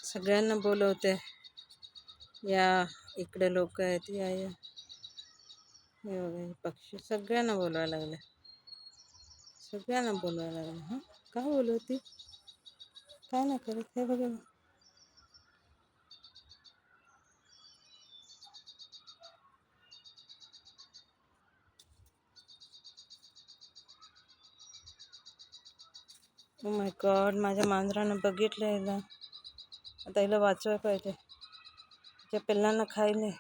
सगळ्यांना बोलवते, या इकडे लोक आहेत, या या. हे बघा हे पक्षी सगळ्यांना बोलवायला लागले, सगळ्यांना बोलवायला लागले. हां, का बोलवती? काय नाही करत. हे बघा, ओ माय गॉड, माझ्या मांजरानं बघितलं याला. आता हिला वाचवायला पाहिजे, त्या पिल्लांना खायले.